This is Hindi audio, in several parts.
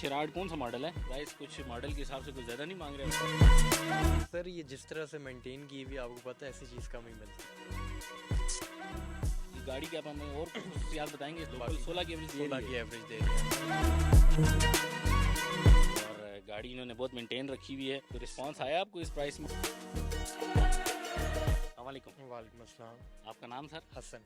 शिराड कौन सा मॉडल है? प्राइस कुछ मॉडल के हिसाब से कुछ ज़्यादा नहीं मांग रहे? सर ये जिस तरह से मेंटेन की हुई आपको पता है ऐसी चीज़ कम ही मिलती ये गाड़ी के आप हमें और कुछ खसूसियात बताएंगे? लोकल 16 की एवरेज है। 16 की है एवरेज दे रही और गाड़ी इन्होंने बहुत मेंटेन रखी हुई है। तो रिस्पांस आया आपको इस प्राइस में? वालेकुम। है। वालेकुम अस्सलाम। आपका नाम सर? हसन।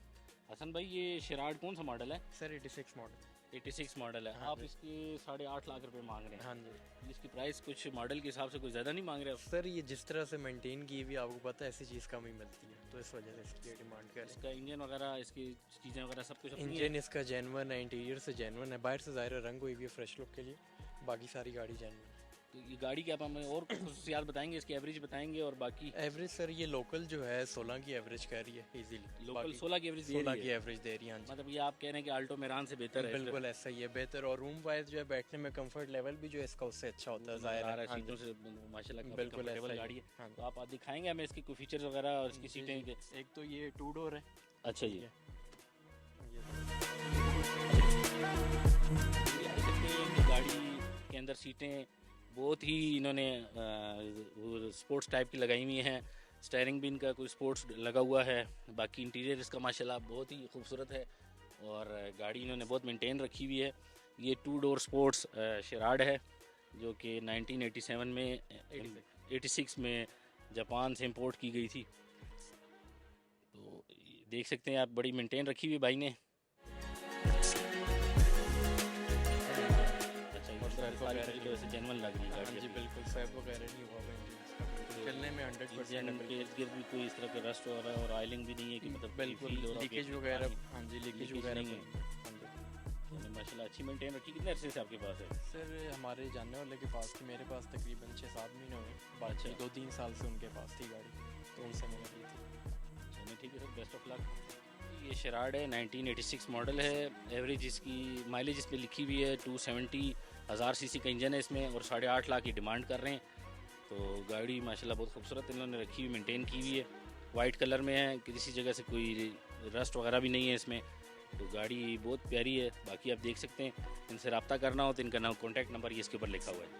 हसन भाई, ये शिराड कौन सा मॉडल है? Sir 86 model. 86 मॉडल है। हाँ आप जी। इसके 8.5 लाख रुपए मांग रहे हैं। हाँ जी। इसकी प्राइस कुछ मॉडल के हिसाब से कुछ ज़्यादा नहीं मांग रहे? सर ये जिस तरह से मेंटेन की हुई आपको पता है ऐसी चीज़ कम ही मिलती है, तो इस वजह से इसकी डिमांड कर रहे इसका इंजन वगैरह, इसकी चीज़ें वगैरह सब कुछ हैं। अपनी इंजन इसका जेनवन है, इंटीरियर से जेनवन है, बाहर से ज़ाहिर रंग हुई हुई है फ्रेश लुक के लिए, बाकी सारी गाड़ी जेनवन है। तो ये गाड़ी के आप हमें और कुछ खसूसियात बताएंगे? इसकी एवरेज बताएंगे और बाकी? एवरेज सर ये लोकल जो है 16 की एवरेज कह रही है इजीली। लोकल 16 की एवरेज 16 की एवरेज दे रही है। हाँ जी। मतलब ये आप कह रहे हैं कि आल्टो मेरान से बेहतर है? बिल्कुल ऐसा ही है, बेहतर। और रूम वाइज जो है बैठने में कंफर्ट लेवल भी जो है इसका उससे अच्छा होता है, ज़ाहिर है। हाँ सीटों जी। से माशाल्लाह काफी बिल्कुल कंफर्टेबल ऐसा ही गाड़ी है। हाँ तो आप दिखाएंगे हमें इसकी कुछ फीचर्स वगैरह और इसकी सीटें? जी। एक तो ये 2 डोर है। अच्छा जी। ये देख सकते हैं कि गाड़ी के अंदर सीटें बहुत ही इन्होंने स्पोर्ट्स टाइप की लगाई हुई हैं। स्टेयरिंग भी इनका कोई स्पोर्ट्स लगा हुआ है। बाकी इंटीरियर इसका माशाल्लाह बहुत ही खूबसूरत है और गाड़ी इन्होंने बहुत मेंटेन रखी हुई है। ये 2 डोर स्पोर्ट्स शिराड है जो कि 1987 में 86 में जापान से इंपोर्ट की गई थी। तो देख सकते हैं आप, बड़ी मेंटेन रखी हुई भाई ने। जेनवन लग रही है हाँ गाड़ी जी अभी। बिल्कुल, सैब वगैरह नहीं हुआ है, चलने में 100% इंजन के इर्द गिर्द भी कोई इस तरह का रस्ट हो रहा है और ऑयलिंग भी नहीं है कि मतलब बिल्कुल feel हो रहा हो कि लीकेज वगैरह। पानी- हाँ जी लीकेज लीकेज वगैरह नहीं है। हाँ जी। यानी माशाल्लाह अच्छी मेंटेन रखी। कितने अरसे से आपके पास है? सर हमारे जानने वाले के पास थी, मेरे पास तकरीबन 6-7 महीने हुए, बाकी अच्छा। 2-3 साल से उनके पास थी गाड़ी, तो उनसे मैंने ली थी। चलिए ठीक है सर, बेस्ट ऑफ लक। ये शिराड है, 1986 मॉडल है। एवरेज इसकी माइलेज इस पर लिखी हुई है 270,000 सीसी का इंजन है इसमें और 8.5 लाख की डिमांड कर रहे हैं। तो गाड़ी माशाल्लाह बहुत खूबसूरत इन्होंने रखी हुई, मेंटेन की हुई है। वाइट कलर में है, किसी जगह से कोई रस्ट वगैरह भी नहीं है इसमें। तो गाड़ी बहुत प्यारी है। बाकी आप देख सकते हैं, इनसे रब्ता करना हो तो इनका कॉन्टैक्ट नंबर ये इसके ऊपर लिखा हुआ है।